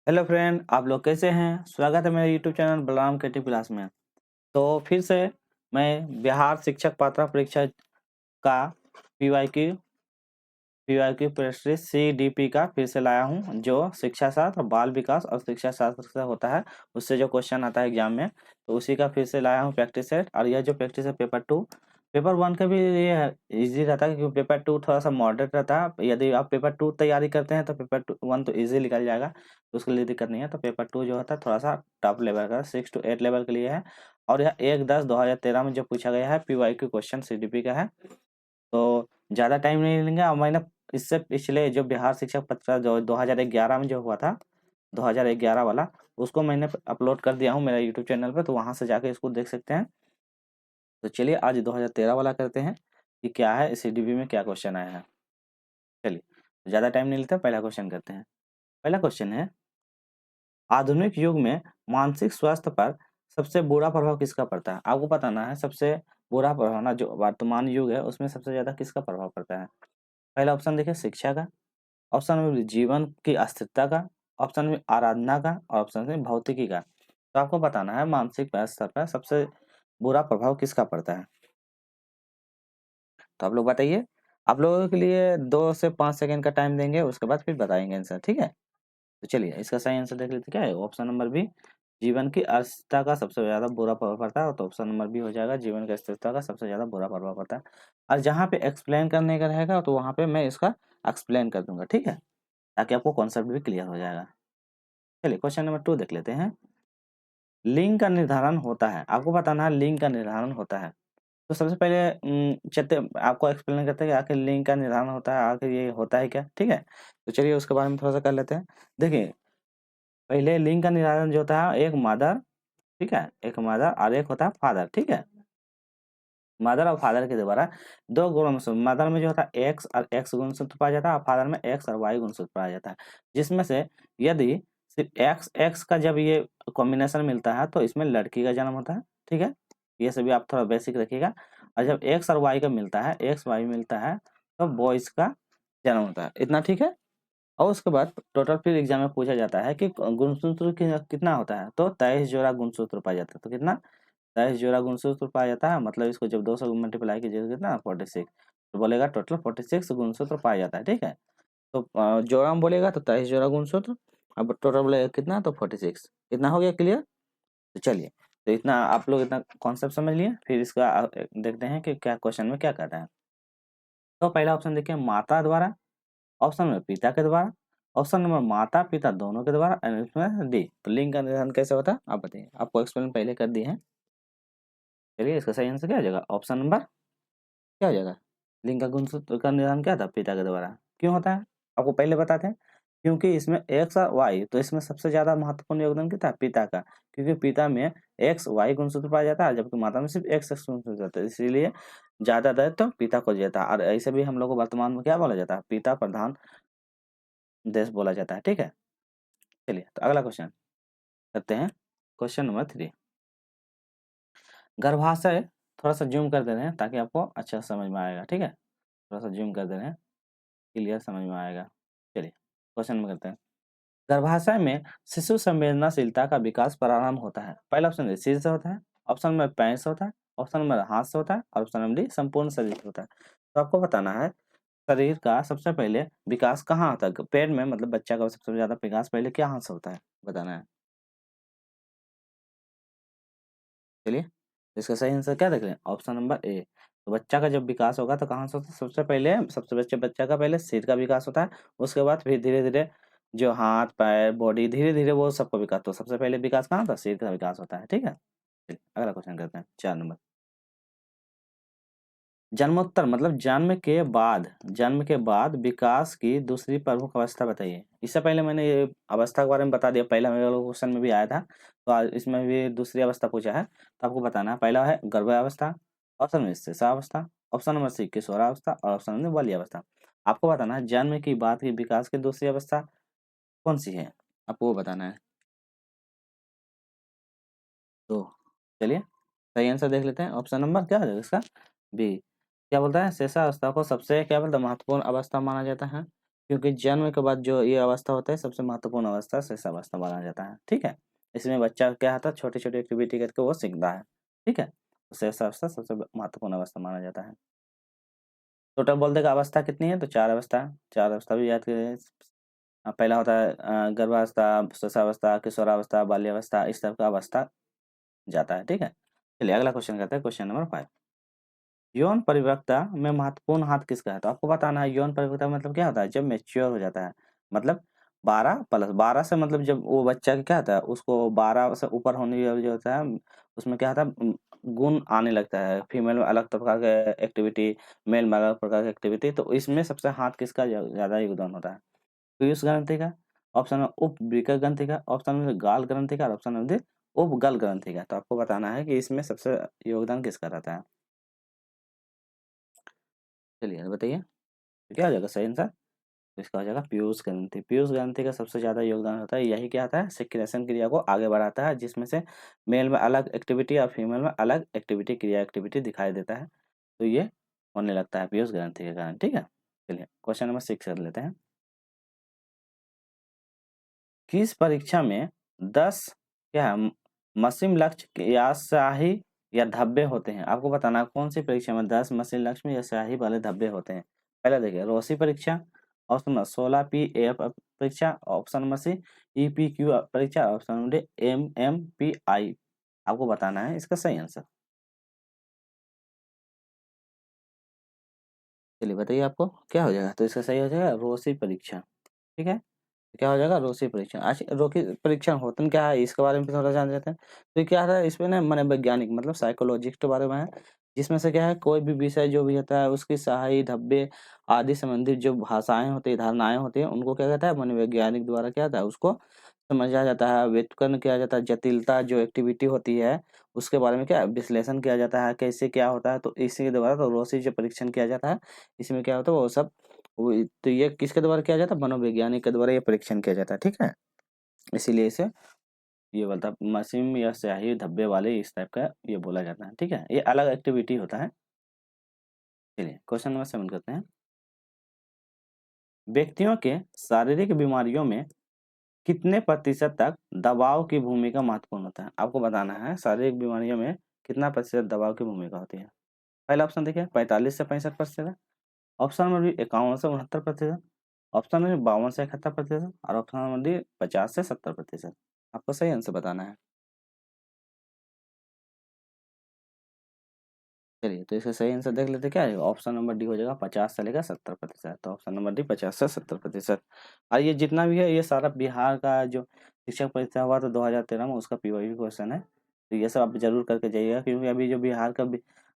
Hello friend, आप लोग कैसे हैं? स्वागत है मेरे YouTube channel Balram creative class में। तो फिर से मैं बिहार शिक्षक पात्रता परीक्षा का पीवाईक्यू प्रश्न सीडीपी का फिर से लाया हूं, जो शिक्षा शास्त्र, बाल विकास और शिक्षा शास्त्र से होता है। उससे जो क्वेश्चन आता है एग्जाम में, तो उसी का फिर से लाया हूं प्रैक्टिस सेट। और यह जो प्रैक्टिस है पेपर वन का भी ये इजी रहता है, क्योंकि पेपर टू थोड़ा सा मॉडरेट रहता है। यदि आप पेपर टू तैयारी करते हैं तो पेपर वन तो इजी निकल जाएगा, तो उसके लिए दिक्कत नहीं है। तो पेपर टू जो होता है थोड़ा सा टफ लेवल का, 6 to 8 लेवल के लिए है। और यह 1/10/2013 में जो पूछा गया है पीवाईक्यू क्वेश्चन सीडीपी का है। तो ज़्यादा टाइम नहीं लेंगे। और मैंने इससे पिछले जो बिहार शिक्षक पत्र जो 2011 में जो हुआ था, 2011 वाला, उसको मैंने अपलोड कर दिया हूँ मेरे यूट्यूब चैनल पे, तो वहाँ से जाके इसको देख सकते हैं। तो चलिए आज 2013 वाला करते हैं कि क्या है सीडीपी में, क्या क्वेश्चन आया है। चलिए ज़्यादा टाइम नहीं लेते, पहला क्वेश्चन करते हैं। पहला क्वेश्चन है, आधुनिक युग में मानसिक स्वास्थ्य पर सबसे बुरा प्रभाव किसका पड़ता है? आपको बताना है सबसे बुरा प्रभाव ना, जो वर्तमान युग है उसमें सबसे ज़्यादा किसका प्रभाव पड़ता है। पहला ऑप्शन देखिए शिक्षा का, ऑप्शन में जीवन की अस्थिरता का, ऑप्शन में आराधना का, और ऑप्शन में भौतिकी का। तो आपको बताना है मानसिक स्तर पर सबसे बुरा प्रभाव किसका पड़ता है। तो आप लोग बताइए। आप लोगों के लिए 2 से 5 सेकंड का टाइम देंगे, उसके बाद फिर बताएंगे आंसर, ठीक है। तो चलिए इसका सही आंसर देख लेते, क्या है ऑप्शन नंबर बी, जीवन की अस्थिरता का सबसे ज्यादा बुरा प्रभाव पड़ता है। तो ऑप्शन नंबर बी हो जाएगा, जीवन की अस्थिरता का सबसे ज्यादा बुरा प्रभाव पड़ता है। और जहाँ पे एक्सप्लेन करने का रहेगा तो वहाँ पे मैं इसका एक्सप्लेन कर दूंगा, ठीक है, ताकि आपको कॉन्सेप्ट भी क्लियर हो जाएगा। चलिए क्वेश्चन नंबर 2 देख लेते हैं। लिंग का निर्धारण होता है, आपको बताना है लिंग का निर्धारण होता है। तो सबसे पहले चलते आपको एक्सप्लेन करते हैं कि आखिर लिंग का निर्धारण होता है, आखिर ये होता है क्या, ठीक है। तो चलिए उसके बारे में थोड़ा सा कर लेते हैं। देखिए पहले लिंग का निर्धारण जो होता है, एक मदर, ठीक है, एक मदर और एक होता है फादर, ठीक है। मदर और फादर के द्वारा दो गुणसूत्र, मदर में जो होता है एक्स और एक्स गुणसूत्र पाया जाता है, और फादर में एक्स और वाई गुणसूत्र पाया जाता है। जिसमें से यदि सिर्फ एक्स एक्स का जब ये कॉम्बिनेशन मिलता है तो इसमें लड़की का जन्म होता है, ठीक है। ये सभी आप थोड़ा बेसिक रखिएगा। और जब एक्स और वाई का मिलता है, एक्स वाई मिलता है, तो बॉयज का जन्म होता है, इतना ठीक है। और उसके बाद टोटल फिर एग्जाम में पूछा जाता है कि गुणसूत्र कितना होता है, तो 23 जोड़ा गुणसूत्र पाया जाता है। तो कितना, 23 जोड़ा गुणसूत्र पाया जाता है। मतलब इसको जब 2 से मल्टीप्लाई कीजिए तो कितना, 46। तो बोलेगा टोटल 46 गुणसूत्र पाया जाता है, ठीक है। तो जोड़ा में बोलेगा तो 23 जोड़ा गुणसूत्र, अब टोटल बोलेगा कितना, तो 46। इतना हो गया क्लियर। तो चलिए, तो इतना आप लोग इतना कॉन्सेप्ट समझ लिए। फिर इसका देखते हैं कि क्या क्वेश्चन में क्या कहता है। तो पहला ऑप्शन देखिए, माता द्वारा, ऑप्शन नंबर पिता के द्वारा, ऑप्शन नंबर माता पिता दोनों के द्वारा, एंड इसमें डी। तो लिंग का निर्धारण कैसे होता है आप बताइए, आपको एक्सप्लेन पहले कर दिए हैं। चलिए इसका सही आंसर क्या हो जाएगा, ऑप्शन नंबर क्या हो जाएगा, लिंग का गुणसूत्र का निर्धारण क्या था, पिता के द्वारा। क्यों होता है आपको पहले बताते हैं। क्योंकि इसमें एक्स और वाई, तो इसमें सबसे ज्यादा महत्वपूर्ण योगदान किसका, पिता का। क्योंकि पिता में एक्स वाई गुणसूत्र पाया जाता है, जबकि माता में सिर्फ एक्स एक्स गुणसूत्र होता है, इसीलिए ज्यादा दायित्व तो पिता को दिया जाता है। और ऐसे भी हम लोग को वर्तमान में क्या बोला जाता है, पिता प्रधान देश बोला जाता है, ठीक है। चलिए तो अगला क्वेश्चन करते हैं, क्वेश्चन नंबर 3। गर्भाशय, थोड़ा सा जूम कर दे रहे हैं ताकि आपको अच्छा समझ में आएगा, ठीक है। थोड़ा सा जूम कर दे रहे हैं, क्लियर समझ में आएगा। चलिए क्वेश्चन में करते हैं। गर्भाशय में शिशु संवेदनाशीलता का विकास प्रारंभ होता है। पहला ऑप्शन सिर से होता है, ऑप्शन नंबर पैर से होता है, ऑप्शन नंबर हाथ से होता है, और ऑप्शन नंबर डी संपूर्ण शरीर से होता है। तो आपको बताना है शरीर का सबसे पहले विकास कहाँ होता है, पेट में, मतलब बच्चा का सबसे ज्यादा विकास पहले क्या हाथ से होता है, बताना है। चलिए इसका सही आंसर क्या देख रहे हैं, ऑप्शन नंबर ए। तो बच्चा का जब विकास होगा तो कहाँ से होता है, सबसे पहले सबसे बच्चे बच्चा का पहले सिर का विकास होता है। उसके बाद फिर धीरे धीरे जो हाथ पैर बॉडी, धीरे धीरे वो सबका विकास। तो सबसे पहले विकास कहाँ होता है, सिर का विकास होता है, ठीक है। चलिए, अगला क्वेश्चन करते हैं 4 नंबर। जन्मोत्तर मतलब जन्म के बाद विकास की दूसरी प्रमुख अवस्था बताइए। इससे पहले मैंने ये अवस्था के बारे में बता दिया, पहला मेरे क्वेश्चन में भी आया था। तो आज इसमें भी दूसरी अवस्था पूछा है, तो आपको बताना है। पहला है गर्भावस्था, ऑप्शन में शिशुअवस्था, ऑप्शन नंबर सी किशोरावस्था, और ऑप्शन नंबर बाल्यावस्था। आपको बताना है जन्म की बाद की विकास की दूसरी अवस्था कौन सी है, आपको वो बताना है। तो चलिए सही आंसर देख लेते हैं, ऑप्शन नंबर क्या है इसका, बी। क्या बोलता है, शेषावस्था को सबसे क्या बोलता है महत्वपूर्ण अवस्था माना जाता है। क्योंकि जन्म के बाद जो ये अवस्था होता है सबसे महत्वपूर्ण अवस्था शेष अवस्था माना जाता है, ठीक है? इसमें बच्चा क्या होता है छोटी-छोटी एक्टिविटी करके वो सीखता है, ठीक है? तो शेष अवस्था सबसे महत्वपूर्ण अवस्था माना जाता है। टोटल बोल देगा अवस्था कितनी है तो 4 अवस्था, 4 अवस्था भी याद करिए। पहला होता है गर्भावस्था, शिशुअवस्था, किशोरावस्था, बाल्यावस्था इस तरह का अवस्था जाता है, ठीक है? चलिए अगला क्वेश्चन करते हैं क्वेश्चन नंबर 5। यौन परिपक्वता में महत्वपूर्ण हाथ किसका है? तो आपको बताना है यौन परिपक्वता मतलब क्या होता है? जब मैच्योर हो जाता है। मतलब 12 प्लस 12 से मतलब जब वो बच्चा क्या होता है उसको 12 से ऊपर होने वाला जो होता है उसमें क्या होता है गुण आने लगता है। फीमेल में अलग प्रकार के एक्टिविटी, मेल में अलग प्रकार की एक्टिविटी तो इसमें सबसे हाथ किसका ज़्यादा योगदान होता है? पीयूष ग्रंथि का, ऑप्शन में उपवृक्क ग्रंथि का, ऑप्शन में गाल ग्रंथि का और ऑप्शन में उपगल ग्रंथि का। तो आपको बताना है कि इसमें सबसे योगदान किसका रहता है? चलिए बताइए। तो क्या हो जाएगा सही आंसर? तो इसका हो जाएगा पीयूष ग्रंथि। पीयूष ग्रंथि का सबसे ज़्यादा योगदान होता है यही क्या होता है सेक्रेशन क्रिया को आगे बढ़ाता है जिसमें से मेल में अलग एक्टिविटी और फीमेल में अलग एक्टिविटी क्रिया एक्टिविटी दिखाई देता है। तो ये होने लगता है पीयूष ग्रंथि के कारण, ठीक है? चलिए क्वेश्चन नंबर 6 कर लेते हैं। किस परीक्षा में 10 क्या है मसीम लक्ष्य या स्याही या धब्बे होते हैं? आपको बताना है कौन सी परीक्षा में 10 मसीम लक्ष्य में या स्याही वाले धब्बे होते हैं? पहला देखिए रोसी परीक्षा, ऑप्शन नंबर 16 पीएफ परीक्षा, ऑप्शन नंबर सी ईपीक्यू परीक्षा, ऑप्शन नंबर डी एमएमपीआई। आपको बताना है इसका सही आंसर। चलिए बताइए आपको क्या हो जाएगा? तो इसका सही हो जाएगा रोसी परीक्षा, ठीक है? क्या हो जाएगा रोसी परीक्षण। आज रोकी परीक्षण होता क्या है इसके बारे में भी थोड़ा जान लेते हैं। तो ये क्या है इसमें ना मनोवैज्ञानिक मतलब साइकोलॉजिस्ट के बारे में है। जिसमें से क्या है कोई भी विषय जो भी होता है उसकी सही धब्बे आदि संबंधित जो भाषाएं होती है धारणाएं होती है उनको क्या कहता है मनोवैज्ञानिक द्वारा क्या होता है उसको समझा जाता है व्युत्पन्न किया जाता है जटिलता जो एक्टिविटी होती है उसके बारे में क्या विश्लेषण किया जाता है कैसे क्या होता है तो इसी के द्वारा तो रोसी जो परीक्षण किया जाता है इसमें क्या होता है वो सब वो तो ये किसके द्वारा किया जाता है? मनोवैज्ञानिक के द्वारा ये परीक्षण किया जाता है, ठीक है? इसीलिए इसे ये बोलता है मशीन या स्याही धब्बे वाले इस टाइप का ये बोला जाता है, ठीक है? ये अलग एक्टिविटी होता है। चलिए क्वेश्चन नंबर 7 करते हैं। व्यक्तियों के शारीरिक बीमारियों में कितने प्रतिशत तक दबाव की भूमिका महत्वपूर्ण होता है? आपको बताना है शारीरिक बीमारियों में कितना प्रतिशत दबाव की भूमिका होती है? पहला ऑप्शन देखिए 45 से 65%, ऑप्शन नंबर बी 51 से 69%, ऑप्शन नंबर 52 से 71% और ऑप्शन नंबर डी 50 से 70%। आपको सही आंसर बताना है। चलिए तो इसका सही आंसर देख लेते हैं क्या है ऑप्शन नंबर डी हो जाएगा 50 से लेकर 70%। तो ऑप्शन नंबर डी 50 से 70%। और ये जितना भी है ये सारा बिहार का जो शिक्षक परीक्षा हुआ था 2013 में उसका पीवाईक्यू क्वेश्चन है। तो ये सब आप जरूर करके जाइएगा क्योंकि अभी जो बिहार का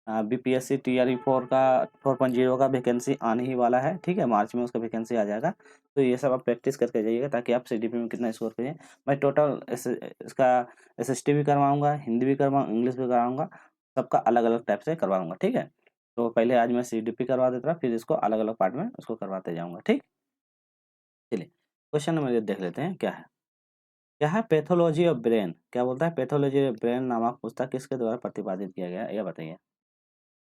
बीपीएससी टीआरई 4 का 4.0 का वैकेंसी आने ही वाला है, ठीक है? मार्च में उसका वैकेंसी आ जाएगा। तो ये सब आप प्रैक्टिस करके जाइएगा ताकि आप सीडीपी में कितना स्कोर करिए। मैं टोटल इसका एसएसटी भी करवाऊंगा, हिंदी भी करवाऊंगा, इंग्लिश भी कराऊंगा, सबका अलग-अलग टाइप से करवाऊँगा, ठीक है? तो पहले आज मैं सीडीपी करवा देता हूँ, फिर इसको अलग-अलग पार्ट में उसको करवाते जाऊँगा, ठीक? चलिए, क्वेश्चन नंबर ये देख लेते हैं क्या है? क्या है पैथोलॉजी ऑफ ब्रेन? क्या बोलता है पैथोलॉजी ऑफ ब्रेन नामक पुस्तक किसके द्वारा प्रतिपादित किया गया है? ये बताइए।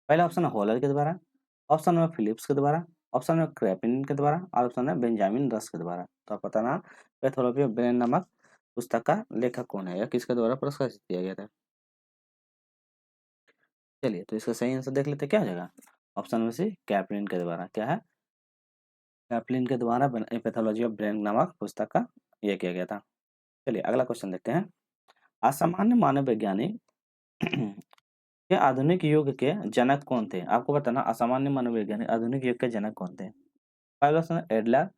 पहला ऑप्शन है हॉलर के द्वारा, ऑप्शन नंबर फिलिप्स के द्वारा, ऑप्शन नंबर क्रेपिन के द्वारा और ऑप्शन नंबर बेंजामिन रस के द्वारा। तो आप बताना पैथोलॉजी ऑफ ब्रेन नामक पुस्तक का लेखक कौन है या किसके द्वारा प्रकाशित किया गया था? चलिए, तो इसका सही आंसर देख लेते हैं क्या हो जाएगा? ऑप्शन नंबर सी कैप्लिन के द्वारा। क्या है? कैप्लिन के द्वारा पैथोलॉजी ऑफ ब्रेन नामक पुस्तक का ये किया गया था। चलिए अगला क्वेश्चन देखते हैं। असामान्य मानव वैज्ञानिक के आधुनिक युग के जनक कौन थे? आपको बताना असामान्य मानव वैज्ञानिक आधुनिक युग के जनक कौन थे? पहला ऑप्शन एडलर,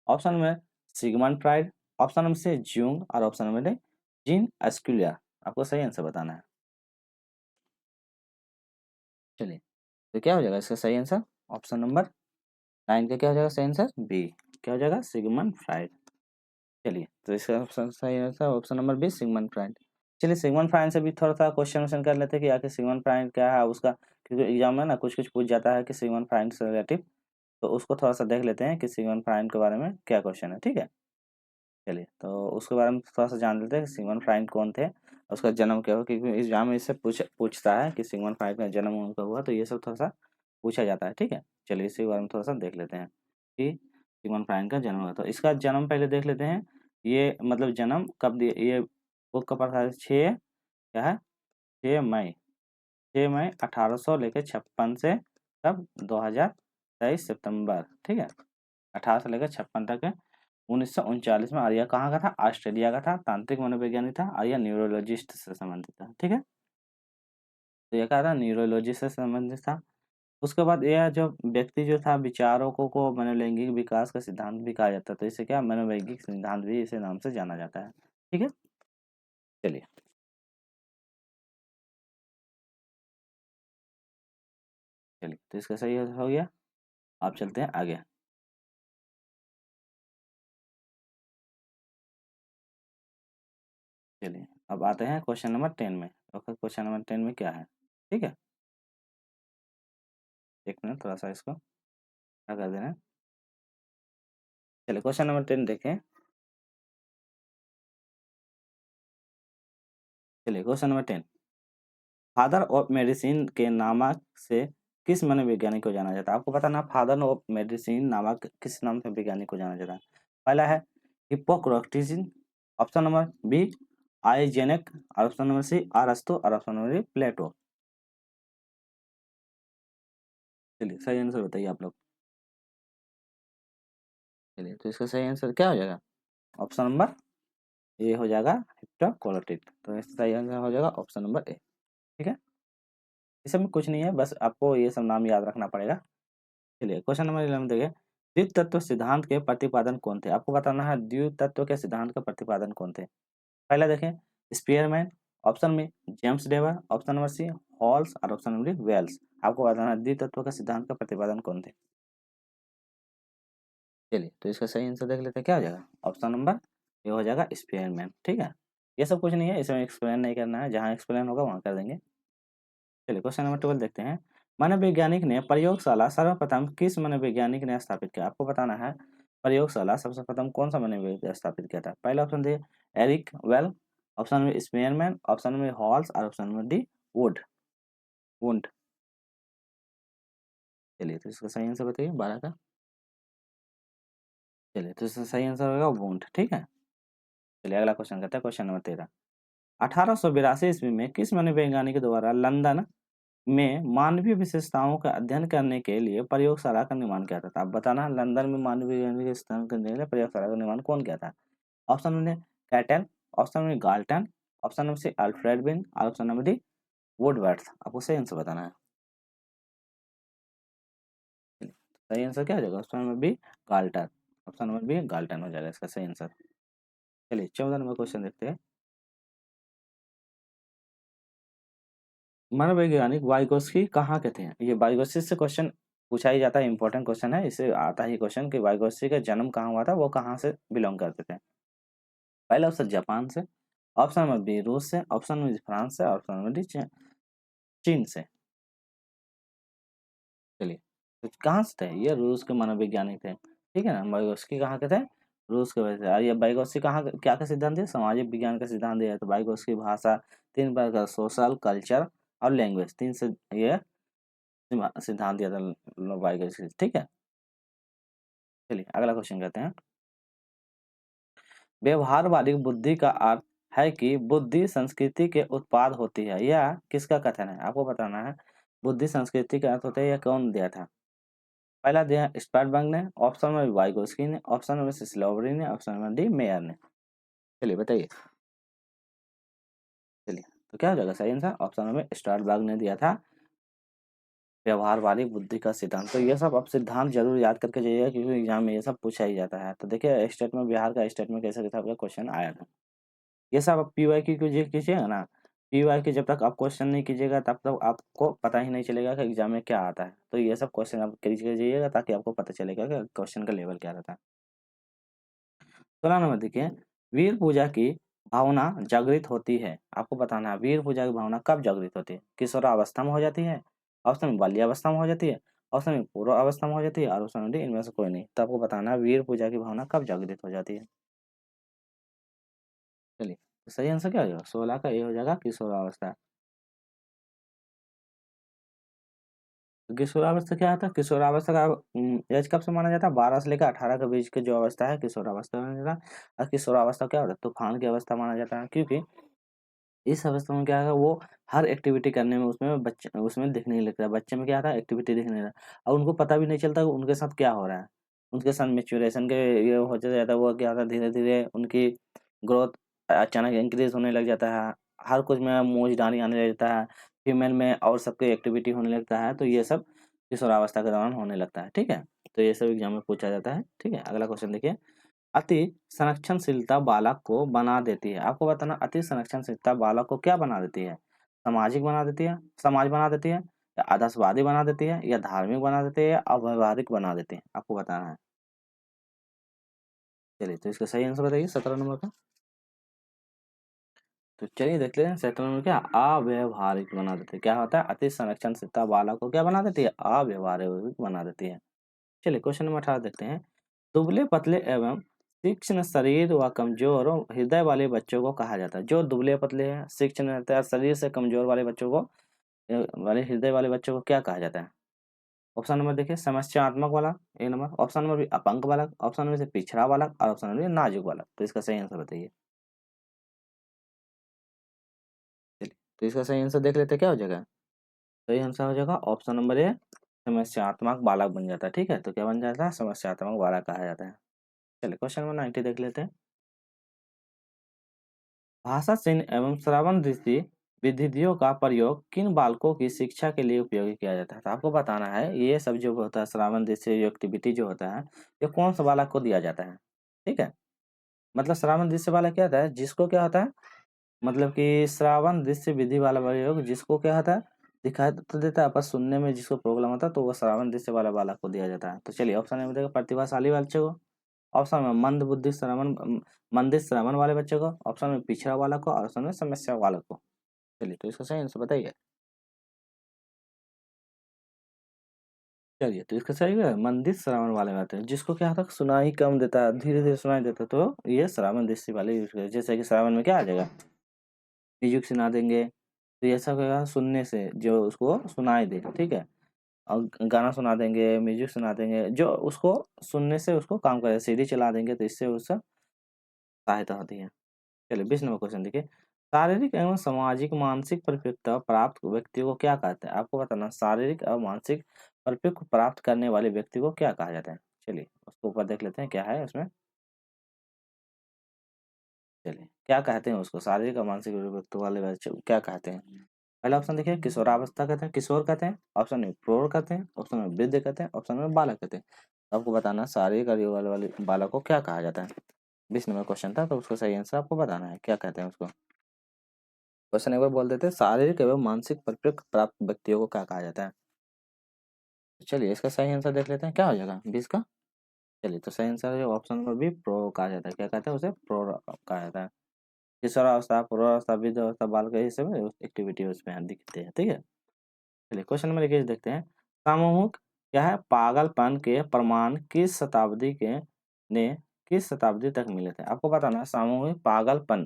ऑप्शन में Sigmund Freud, option number C Jung और option number D Jean Esquirol. आपको सही आंसर बताना है। चलिए तो क्या हो जाएगा इसका सही आंसर? ऑप्शन नंबर 9 का क्या हो जाएगा सही आंसर? बी। क्या हो जाएगा? Sigmund Freud. चलिए, तो इसका ऑप्शन सही answer option number B Sigmund Freud. चलिए सिगमंड फ्राइड से भी थोड़ा-सा क्वेश्चन कर लेते हैं कि आखिर सिगमंड फ्राइड क्या है उसका क्योंकि एग्जाम में ना कुछ-कुछ पूछ जाता है कि सिगमंड फ्राइड से रिलेटिव, तो उसको थोड़ा-सा देख लेते हैं कि सिगमंड फ्राइड के बारे में क्या क्वेश्चन है, ठीक है? चलिए, तो उसके बारे में थोड़ा-सा जान लेते हैं कि सिगमंड फ्राइड कौन थे? उसका जन्म क्या हुआ? क्योंकि एग्जाम में इससे पूछता है कि सिगमंड फ्राइड का जन्म उनका हुआ, तो ये सब थोड़ा-सा पूछा जाता है, ठीक है? चलिए इसी के बारे में थोड़ा-सा देख लेते हैं कि सिगमंड फ्राइड का जन्म हुआ। तो इसका जन्म पहले देख लेते हैं। ये मतलब जन्म कब दिया, ये बुक का प्रकाशन 6 क्या है 6 मई 6 मई 1800 लेके 56 से कब 2023 सितंबर, ठीक है। 18 से लेकर 56 तक है। 1939 में। और यह कहाँ का था, ऑस्ट्रेलिया का था। तांत्रिक मनोवैज्ञानिक था और यह न्यूरोलॉजिस्ट से संबंधित था, ठीक है। तो यह क्या था, न्यूरोलॉजी से संबंधित था। उसके बाद यह जो व्यक्ति जो था, विचारों को मनोलैंगिक विकास का सिद्धांत भी कहा जाता है। तो इसे क्या मनोवैज्ञानिक सिद्धांत भी इसे नाम से जाना जाता है, ठीक है। चलिए चलिए, तो इसका सही हो गया। आप चलते हैं आगे। चलिए अब आते हैं क्वेश्चन नंबर 10 में। ओके, क्वेश्चन नंबर 10 में क्या है, ठीक है। एक मिनट, थोड़ा सा इसको क्या कर देना है। चलिए क्वेश्चन नंबर 10 देखें। चलिए question number 10, father of medicine के नामक से किस मनोवैज्ञानिक को जाना जाता है। आपको पता ना, फादर ऑफ मेडिसिन नामक किस नाम से वैज्ञानिक को जाना जाता है। पहला है Hippocrates, option number B Eysenck, option number C अरस्तु और ऑप्शन नंबर डी प्लेटो। चलिए सही आंसर बताइए आप लोग। चलिए तो इसका सही आंसर क्या हो जाएगा, ऑप्शन नंबर ए हो जाएगा हिप्पोक्रेटिस। तो इसका सही आंसर हो जाएगा ऑप्शन नंबर ए, ठीक है। इस सब में कुछ नहीं है, बस आपको ये सब नाम याद रखना पड़ेगा। चलिए क्वेश्चन नंबर 11 देखिए। द्वित तत्व सिद्धांत के प्रतिपादन कौन थे। आपको बताना है द्वित तत्व के सिद्धांत के प्रतिपादन कौन थे। पहला देखें स्पीयरमैन, ऑप्शन में James Drever, option number C Halls और ऑप्शन नंबर डी वेल्स। आपको बताना है द्वित तत्व के सिद्धांत का प्रतिपादन कौन थे। चलिए तो इसका सही आंसर देख लेते हैं, क्या हो जाएगा ऑप्शन नंबर ये हो जाएगा स्पीयरमैन, ठीक है। ये सब कुछ नहीं है, इसमें एक्सप्लेन नहीं करना है, जहाँ एक्सप्लेन होगा वहाँ कर देंगे। चलिए क्वेश्चन नंबर 12 देखते हैं। मनोवैज्ञानिक ने प्रयोगशाला सर्वप्रथम किस मनोवैज्ञानिक ने स्थापित किया। आपको बताना है प्रयोगशाला सबसे प्रथम कौन सा मनोवैज्ञानिक स्थापित किया था। पहला ऑप्शन दे एरिक वेल, ऑप्शन में स्पेयरमैन, ऑप्शन में हॉल्स और ऑप्शन में डी वुड वुंड। चलिए तो इसका सही आंसर बताइए 12 का। चलिए तो इसका सही आंसर होगा वुंड, ठीक है। चलिए अगला क्वेश्चन करते हैं, क्वेश्चन नंबर 13। 1882 ईस्वी में किस मनोवैज्ञानिक द्वारा लंदन में मानवीय विशेषताओं का अध्ययन करने के लिए प्रयोगशाला का निर्माण किया था। आप बताना लंदन में मानवीय विशेषताओं का अध्ययन के लिए प्रयोगशाला का निर्माण कौन किया था। Option number Cattell, option number Galton, option number C Alfred Binet और ऑप्शन नंबर डी वुडवर्थ। आपको सही आंसर बताना है। सही आंसर क्या हो जाएगा, option number B Galton. Option number B Galton हो जाएगा इसका सही आंसर। चलिए 14 नंबर क्वेश्चन देखते हैं। मनोवैज्ञानिक वाइगोस्की कहाँ के थे। ये वाइगोस्की से क्वेश्चन पूछा ही जाता है, इंपॉर्टेंट क्वेश्चन है, इससे आता ही क्वेश्चन कि वाइगोस्की का जन्म कहाँ हुआ था, वो कहाँ से बिलोंग करते थे। पहला ऑप्शन जापान से, ऑप्शन नंबर बी रूस से, ऑप्शन नंबर फ्रांस से, ऑप्शन नंबर डी चीन से। चलिए तो कहाँ से थे, ये रूस के मनोवैज्ञानिक थे, ठीक है ना। वाइगोस्की कहाँ के थे, रूस के वजह से। और ये वाइगोस्की कहाँ क्या का सिद्धांत दिया, सामाजिक विज्ञान का सिद्धांत दिया है। तो वाइगोस्की भाषा 3 प्रकार का सोशल कल्चर और लैंग्वेज 3 से ये सिद्धांत दिया था वाइगोस्की, ठीक है। चलिए अगला क्वेश्चन करते हैं। व्यवहारवादी बुद्धि का अर्थ है कि बुद्धि संस्कृति के उत्पाद होती है, यह किसका कथन है। आपको बताना है बुद्धि संस्कृति का अर्थ होता है, यह कौन दिया था। पहला दिया स्पार्टबंग ने, ऑप्शन नंबर वाइगोस्की ने, ऑप्शन नंबर सिस्लोवरी ने, ऑप्शन नंबर डी मेयर ने। चलिए बताइए। चलिए तो क्या हो जाएगा सही आंसर, ऑप्शन नंबर स्टार्टबर्ग ने दिया था व्यवहारवादी बुद्धि का सिद्धांत। तो ये सब आप सिद्धांत जरूर याद करके जाइएगा, क्योंकि एग्जाम में ये सब पूछा ही जाता है। तो देखिए स्टेट में बिहार का स्टेट में कैसे कैसे आपका क्वेश्चन आया था। ये सब आप पीवाई क्यू कीजिएगा ना। पीवाई की जब तक आप क्वेश्चन नहीं कीजिएगा तब तक आपको पता ही नहीं चलेगा कि एग्जाम में क्या आता है। तो ये सब क्वेश्चन आप कीजिए जाइएगा ताकि आपको पता चलेगा कि क्वेश्चन का लेवल क्या रहता है। 16 नंबर देखिए। वीर पूजा की भावना जागृत होती है। आपको बताना है वीर पूजा की भावना कब जागृत होती है। किशोरावस्था में हो जाती है, ऑप्शन में बाल्यावस्था में हो जाती है, ऑप्शन में पूर्व अवस्था में हो जाती है और ऑप्शन में डी इनमें से कोई नहीं। तो आपको बताना है वीर पूजा की भावना कब जागृत हो जाती है। चलिए तो सही आंसर क्या हो जाएगा, 16 का ये हो जाएगा किशोरावस्था। तो किशोरावस्था क्या होता है? किशोरावस्था का एज कब से माना जाता है? 12 से लेकर 18 के बीच की जो अवस्था है किशोरावस्था माना जाता है। और किशोरावस्था क्या होता है? तूफान की अवस्था माना जाता है, क्योंकि इस अवस्था में क्या है, वो हर एक्टिविटी करने में उसमें बच्चे उसमें दिखने नहीं लगता है। बच्चे में क्या आता है? एक्टिविटी दिखने नहीं लगता और उनको पता भी नहीं चलता कि उनके साथ क्या हो रहा है। उनके साथ मैच्योरेशन के ये होते जाता है, वो क्या होता है, धीरे-धीरे उनकी ग्रोथ अचानक इंक्रीज़ होने लग जाता है। हर कुछ में मूंछ-दानी आने लग जाता है। फीमेल में और सबकी एक्टिविटी होने लगता है, तो ये सब किशोरावस्था के दौरान होने लगता है, ठीक है? तो ये सब एग्ज़ाम में पूछा जाता है, ठीक है? अगला क्वेश्चन देखिए। अति संरक्षणशीलता बालक को बना देती है। आपको बताना अति संरक्षणशीलता बालक को क्या बना देती है? सामाजिक बना देती है, समाज बना देती है, या आदर्शवादी बना देती है, या धार्मिक बना देती है, या अव्यावहारिक बना देती है? आपको बताना है। चलिए, तो इसका सही आंसर बताइए 17 नंबर का। तो चलिए देख लेते हैं 17 नंबर क्या अव्यवहारिक बना देती है। क्या होता है? अति संरक्षणशीलता बालक को क्या बना देती है? अव्यवहारिक बना देती है। चलिए क्वेश्चन नंबर 18 देखते हैं। दुबले-पतले एवं तीक्ष्ण शरीर व कमजोर हृदय वाले बच्चों को कहा जाता है। जो दुबले-पतले हैं, तीक्ष्ण रहते हैं, शरीर से कमजोर वाले बच्चों को वाले हृदय वाले बच्चों को क्या कहा जाता है? ऑप्शन नंबर देखिए समस्यात्मक वाला, एक नंबर, ऑप्शन नंबर बी अपंग बालक, ऑप्शन नंबर सी पिछड़ा बालक और ऑप्शन नंबर डी नाजुक बालक। तो इसका सही आंसर बताइए। चलिए, तो इसका सही आंसर देख लेते हैं क्या हो जाएगा? सही आंसर हो जाएगा ऑप्शन नंबर ए समस्यात्मक बालक बन जाता है, ठीक है? तो क्या बन जाता है? समस्यात्मक बालक कहा जाता है। चलिए क्वेश्चन नंबर 90 देख लेते हैं। भाषा चिन्ह एवं श्रवण दृष्टि विधियों का प्रयोग किन बालकों की शिक्षा के लिए उपयोगी किया जाता है? तो आपको बताना है ये सब जो होता है श्रवण दृष्टि एक्टिविटी जो होता है ये कौन सा बालक को दिया जाता है, ठीक है? मतलब श्रवण दृष्टि वाला क्या होता है, जिसको क्या होता है, मतलब कि श्रवण दृष्टि विधि वाला प्रयोग जिसको क्या होता है, दिखाई तो देता है पर सुनने में जिसको प्रॉब्लम होता है तो वो श्रवण दृष्टि वाला बालक को दिया जाता है। तो चलिए ऑप्शन में देखो प्रतिभाशाली बच्चे को, ऑप्शन में मंद श्रवण वाले बच्चे को, ऑप्शन में पिछड़ा वाला को, और ऑप्शन में समस्या वाला को। चलिए तो इसका सही आंसर बताइए। चलिए तो इसका सही है मंदिर श्रवण वाले में आते हैं, जिसको क्या होता है सुनाई कम देता है, धीरे-धीरे सुनाई देता है, तो ये श्रवण दृष्टि वाले यूज़ करें। जैसे कि श्रवण में क्या आ जाएगा? म्यूजिक सुना देंगे, तो ये सब होगा सुनने से जो उसको सुनाई दे, ठीक है? और गाना सुना देंगे, म्यूजिक सुना देंगे, जो उसको सुनने से उसको काम करे, सीडी चला देंगे तो इससे उससे सहायता होती है। चलिए 20 नंबर क्वेश्चन देखिए। शारीरिक एवं सामाजिक मानसिक परिपक्वता प्राप्त व्यक्ति को क्या कहते हैं? आपको बताना शारीरिक और मानसिक परिपक्व प्राप्त करने वाले व्यक्ति को क्या कहा जाता है? चलिए उसको ऊपर देख लेते हैं क्या है उसमें। चलिए क्या कहते हैं उसको शारीरिक और मानसिक परिपक्वता वाले बच्चे को क्या कहते हैं? पहला ऑप्शन देखिए किशोरावस्था कहते हैं, किशोर कहते हैं, ऑप्शन में प्रौढ़ कहते हैं, ऑप्शन में वृद्ध कहते हैं, ऑप्शन में बालक कहते हैं। तो आपको बताना शारीरिक और युवा वाले बालक को क्या कहा जाता है? 20 नंबर क्वेश्चन था तो उसका सही आंसर आपको बताना है क्या कहते हैं उसको। क्वेश्चन एक बार बोल देते हैं शारीरिक एवं मानसिक परिपक्व प्राप्त व्यक्तियों को क्या कहा जाता है? तो चलिए इसका सही आंसर देख लेते हैं क्या हो जाएगा 20 का। चलिए तो सही आंसर है ऑप्शन नंबर बी प्रो कहा जाता है। क्या कहते हैं उसे? प्रो कहा जाता है। किशोरावस्था, पूर्वावस्था, वृद्धावस्था, बाल का ये सब एक्टिविटी उसमें दिखते हैं, ठीक है? चलिए क्वेश्चन नंबर 21 देखते हैं। सामूहिक क्या है पागलपन के प्रमाण किस शताब्दी तक मिले थे? आपको बताना है सामूहिक पागलपन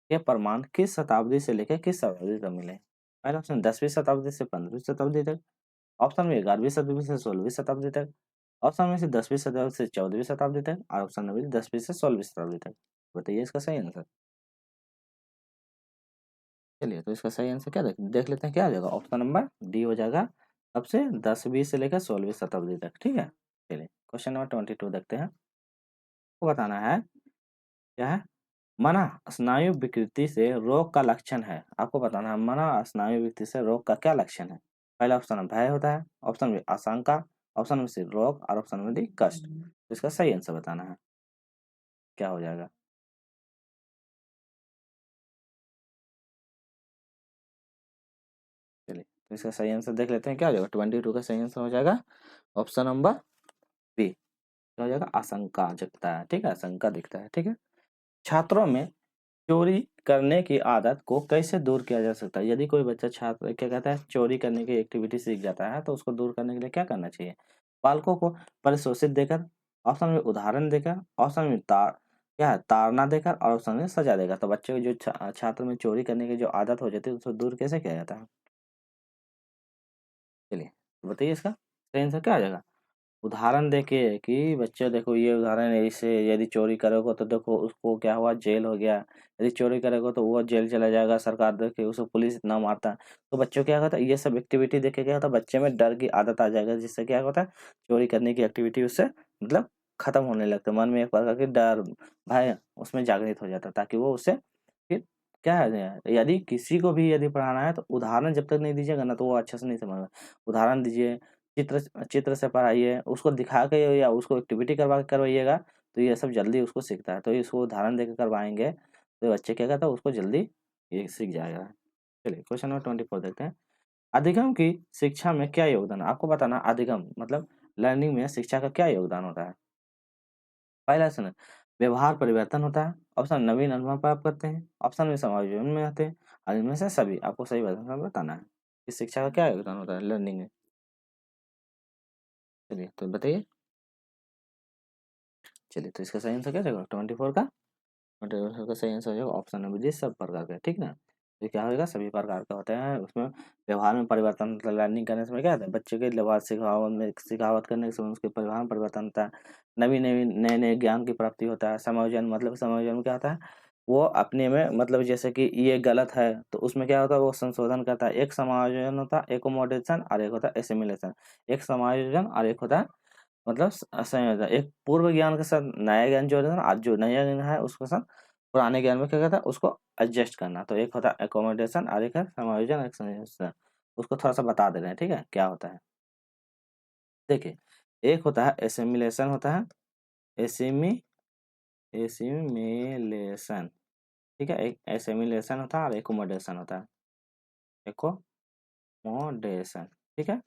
के प्रमाण किस शताब्दी से लेकर किस शताब्दी तक मिले? पहला ऑप्शन 10वीं शताब्दी से 15वीं शताब्दी तक, ऑप्शन में 11वीं शताब्दी से 16वीं शताब्दी तक, ऑप्शन में से 10वीं शताब्दी से 14वीं शताब्दी तक, और ऑप्शन नंबर 10वीं से 16वीं शताब्दी तक। बताइए इसका सही आंसर। चलिए तो इसका सही आंसर क्या देख लेते हैं क्या आ जाएगा? ऑप्शन नंबर डी हो जाएगा। कब से? 10वीं से लेकर 16वीं शताब्दी तक, ठीक है? चलिए क्वेश्चन नंबर 22 देखते हैं। आपको बताना है क्या है? मना स्नायु विकृति से रोग का लक्षण है। आपको बताना है मना स्नायु विकृति से रोग का क्या लक्षण है? पहला ऑप्शन में भय होता है, ऑप्शन में आशंका, ऑप्शन में से रोग, और ऑप्शन में डी कष्ट। तो इसका सही आंसर बताना है क्या हो जाएगा? चलिए तो इसका सही आंसर देख लेते हैं क्या हो जाएगा? 22 का सही आंसर हो जाएगा ऑप्शन नंबर बी। क्या हो जाएगा? आशंका जगता है, ठीक है? आशंका दिखता है, ठीक है? छात्रों में चोरी करने की आदत को कैसे दूर किया जा सकता है? यदि कोई बच्चा छात्र क्या कहता है चोरी करने की एक्टिविटी सीख जाता है तो उसको दूर करने के लिए क्या करना चाहिए? बालकों को परिशोषित देकर, ऑप्शन में उदाहरण देकर, ऑप्शन में क्या है ताड़ना देकर, और ऑप्शन में सजा देकर। तो बच्चे को जो छात्र में चोरी करने की जो आदत हो जाती है उसको दूर कैसे किया जाता है? चलिए तो बताइए इसका सही आंसर क्या आ जाएगा? उदाहरण देखिए कि बच्चों देखो ये उदाहरण है, इससे यदि चोरी करोगे तो देखो उसको क्या हुआ, जेल हो गया। यदि चोरी करोगे तो वो जेल चला जाएगा, सरकार देखे उसको पुलिस इतना मारता है। तो बच्चों क्या होता है, ये सब एक्टिविटी देख के क्या होता है, बच्चे में डर की आदत आ जाएगा, जिससे क्या होता है चोरी करने की एक्टिविटी उससे मतलब खत्म होने लगता है। मन में एक प्रकार की डर भय उसमें जागृत हो जाता है, ताकि वो उससे फिर क्या है, यदि किसी को भी यदि पढ़ाना है तो उदाहरण जब तक नहीं दीजिएगा ना तो वो अच्छे से नहीं समझ। उदाहरण दीजिए, चित्र चित्र से पढ़ाइए, उसको दिखा के या उसको एक्टिविटी करवा के करवाइएगा, तो ये सब जल्दी उसको सीखता है। तो इसको उदाहरण देके करवाएँगे, तो बच्चे क्या कहता है उसको जल्दी ये सीख जाएगा। चलिए क्वेश्चन नंबर 24 देखते हैं। अधिगम की शिक्षा में क्या योगदान है? आपको बताना अधिगम मतलब लर्निंग में शिक्षा का क्या योगदान होता है? पहला ऑप्शन है व्यवहार परिवर्तन होता है, ऑप्शन नवीन अनुभव प्राप्त करते हैं, ऑप्शन में समायोजन में आते हैं, और इनमें से सभी आपको सही बताना है कि शिक्षा का क्या योगदान होता है लर्निंग में। चलिए तो बताइए। चलिए तो इसका सही आंसर क्या रहेगा 24 का? 24 का सही आंसर हो जाएगा ऑप्शन नंबर डी, सब प्रकार का, ठीक ना? ये क्या होगा, सभी प्रकार का होते हैं। उसमें व्यवहार में परिवर्तन मतलब लर्निंग करने से क्या होता है, बच्चे के व्यवहार सिखावत करने से उसके व्यवहार में परिवर्तन होता है। नवीन नवीन नए नए ज्ञान की प्राप्ति होता है। समायोजन मतलब समायोजन में क्या होता है, वो अपने में मतलब जैसे कि ये गलत है तो उसमें क्या होता है वो संशोधन करता है। एक समायोजन होता है एकोमोडेशन, और एक होता है एसिमिलेशन। एक समायोजन और एक होता है मतलब संयोजन। एक पूर्व ज्ञान के साथ नया ज्ञान जोड़ना, आज जो नया ज्ञान है उसके साथ पुराने ज्ञान में क्या कहता है उसको एडजस्ट करना। तो एक होता है एकोमोडेशन और एक है समायोजन, एक संयोजन। उसको थोड़ा सा बता दे रहे हैं, ठीक है क्या होता है। देखिए, एक होता है एसिमिलेशन होता है, एसिमी एसिमिलेशन, ठीक है। एक एसिमिलेशन होता है और एकोमोडेशन होता है, एकोमोडेशन, ठीक है।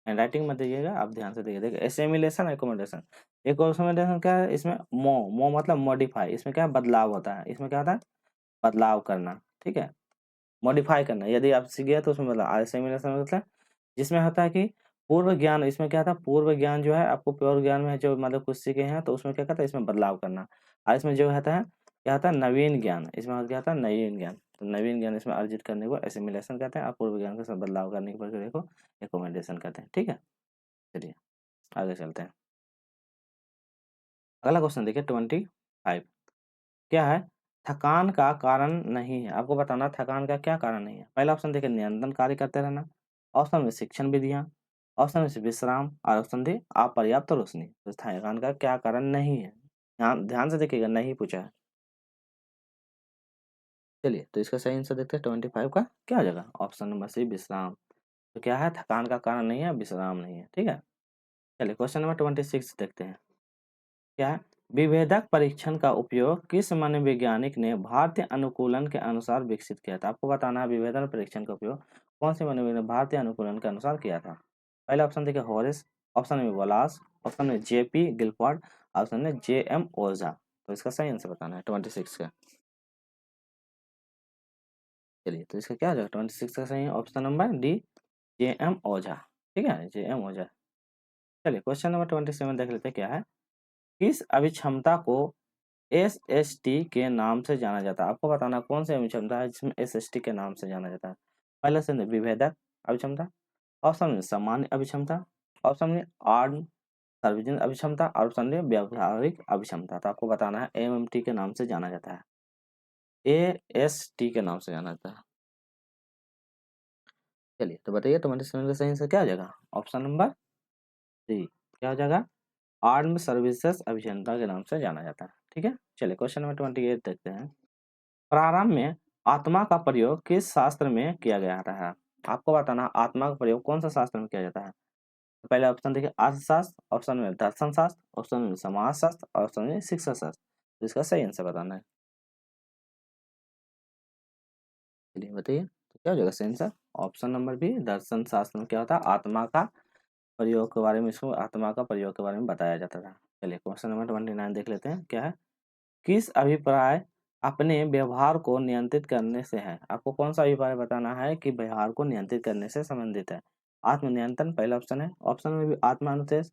हैंडराइटिंग मत दीजिएगा, आप ध्यान से देखिए। देखिए एसिमिलेशन एकोमोडेशन, एक एकोमोडेशन क्या है, इसमें मो मतलब मॉडिफाई, इसमें क्या है बदलाव होता है। इसमें क्या होता है बदलाव करना, ठीक है, मॉडिफाई करना। यदि आप सीख गए तो उसमें बदलाव। एसिमिलेशन मतलब जिसमें होता है कि पूर्व ज्ञान, इसमें क्या था पूर्व ज्ञान जो है आपको प्योर ज्ञान में जो मतलब कुछ सीखे हैं तो उसमें क्या कहता है इसमें बदलाव करना। और इसमें जो होता है क्या होता है नवीन ज्ञान, इसमें क्या होता है नवीन ज्ञान। तो नवीन ज्ञान इसमें अर्जित करने को एसिमिलेशन कहते हैं, और पूर्व ज्ञान के साथ बदलाव करने की प्रक्रिया को एकोमोडेशन कहते हैं, ठीक है। चलिए आगे चलते हैं। अगला क्वेश्चन देखिए 25, क्या है थकान का कारण नहीं है? आपको बताना थकान का क्या कारण नहीं है। पहला ऑप्शन देखिए नियंत्रण कार्य करते रहना, ऑप्शन में शिक्षण विधियां, ऑप्शन में से विश्राम, और ऑप्शन डी अपर्याप्त रोशनी। तो थकान का क्या कारण नहीं है, ध्यान ध्यान से देखिएगा, नहीं पूछा है। चलिए तो इसका सही आंसर देखते हैं 25 का क्या हो जाएगा, ऑप्शन नंबर सी विश्राम। तो क्या है थकान का कारण नहीं है, विश्राम नहीं है, ठीक है। चलिए क्वेश्चन नंबर 26 देखते हैं। क्या है विभेदक परीक्षण का उपयोग किस मनोवैज्ञानिक ने भारतीय अनुकूलन के अनुसार विकसित किया था? आपको बताना है विभेदन परीक्षण का उपयोग कौन से मनोवैज्ञानिक भारतीय अनुकूलन के अनुसार किया था। पहला ऑप्शन देखिए हॉरिस, ऑप्शन में वलास, ऑप्शन में जेपी गिलफोर्ड, ऑप्शन में जेएम ओझा। तो इसका सही आंसर बताना है 26 का। चलिए तो इसका क्या हो जाएगा 26 का सही ऑप्शन नंबर डी जेएम ओझा, ठीक है जेएम ओझा। चलिए क्वेश्चन नंबर 27 देख लेते हैं क्या है, किस अभिक्षमता को एसएसटी के नाम से जाना जाता है? आपको बताना कौन सी अभिक्षमता है जिसमें एसएसटी के नाम से जाना जाता है। पहला ऑप्शन है विभेदक अभिक्षमता, ऑप्शन में सामान्य अभिक्षमता, ऑप्शन में आर्म सार्वजनिक अभिक्षमता, और ऑप्शन में व्यावहारिक अभिक्षमता। तो आपको बताना है एएमटी के नाम से जाना जाता है, एएसटी के नाम से जाना जाता है। चलिए तो बताइए तुम्हारे समय का सही आंसर क्या हो जाएगा, ऑप्शन नंबर डी क्या हो जाएगा आर्म सर्विसेज अभियंता के नाम से जाना जाता है, ठीक है। चलिए क्वेश्चन नंबर 28 देखते हैं। प्रारंभ में आत्मा का प्रयोग किस शास्त्र में किया गया था? आपको बताना आत्मा का प्रयोग कौन सा शास्त्र में किया जाता है। तो पहले ऑप्शन देखिए अर्थशास्त्र, ऑप्शन में दर्शन शास्त्र, ऑप्शन में समाज शास्त्र, और ऑप्शन में शिक्षा शास्त्र। तो इसका सही आंसर बताना है। चलिए बताइए तो क्या हो जाएगा सही आंसर, ऑप्शन नंबर बी दर्शन शास्त्र में क्या होता है आत्मा का प्रयोग के बारे में, इसको आत्मा का प्रयोग के बारे में बताया जाता था। चलिए क्वेश्चन नंबर 29 देख लेते हैं क्या है, किस अभिप्राय अपने व्यवहार को नियंत्रित करने से है? आपको कौन सा अभिप्राय बताना है कि व्यवहार को नियंत्रित करने से संबंधित है। आत्मनियंत्रण पहला ऑप्शन है, ऑप्शन में भी आत्मानुदेश,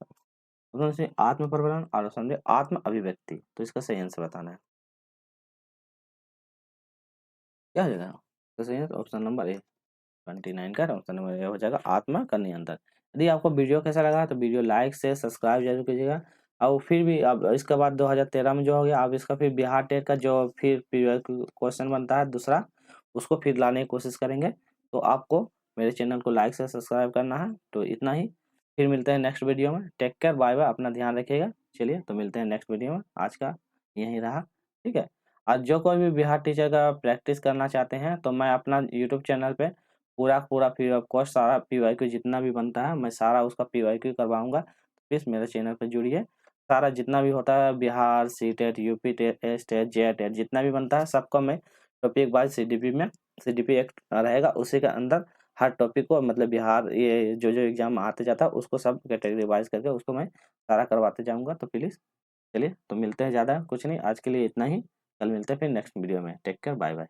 ऑप्शन में आत्म प्रबंधन, और ऑप्शन में आत्म अभिव्यक्ति। तो इसका सही आंसर बताना है क्या हो जाएगा। तो सही है ऑप्शन नंबर ए 29 का ऑप्शन नंबर ए हो जाएगा आत्मा का नियंत्रण। यदि आपको वीडियो कैसा लगा तो वीडियो लाइक शेयर सब्सक्राइब जरूर कीजिएगा। और फिर भी अब इसके बाद 2013 में जो हो गया, अब इसका फिर बिहार टेट का जो फिर क्वेश्चन बनता है दूसरा, उसको फिर लाने की कोशिश करेंगे। तो आपको मेरे चैनल को लाइक से सब्सक्राइब करना है। तो इतना ही, फिर मिलते हैं नेक्स्ट वीडियो में। टेक केयर, बाय बाय, अपना ध्यान रखिएगा। चलिए तो मिलते हैं नेक्स्ट वीडियो में, आज का यही रहा, ठीक है। और जो कोई भी बिहार टीचर का प्रैक्टिस करना चाहते हैं तो मैं अपना यूट्यूब चैनल पे पूरा फ्री ऑफ कॉस्ट सारा पीवाईक्यू जितना भी बनता है मैं सारा उसका पीवाईक्यू करवाऊँगा। प्लीज़ मेरे चैनल पे जुड़िए। सारा जितना भी होता है Bihar, CTET, UP TET, TET, JEE TET जितना भी बनता है सबको मैं टॉपिक वाइज़ सीडीपी एक रहेगा, उसी के अंदर हर टॉपिक को मतलब बिहार ये जो एग्ज़ाम आते जाता है उसको सब कैटेगरी वाइज़ करके उसको मैं सारा करवाते जाऊँगा। तो प्लीज़ चलिए तो मिलते हैं, ज़्यादा कुछ नहीं, आज के लिए इतना ही। कल मिलते हैं फिर नेक्स्ट वीडियो में। Take care, bye bye.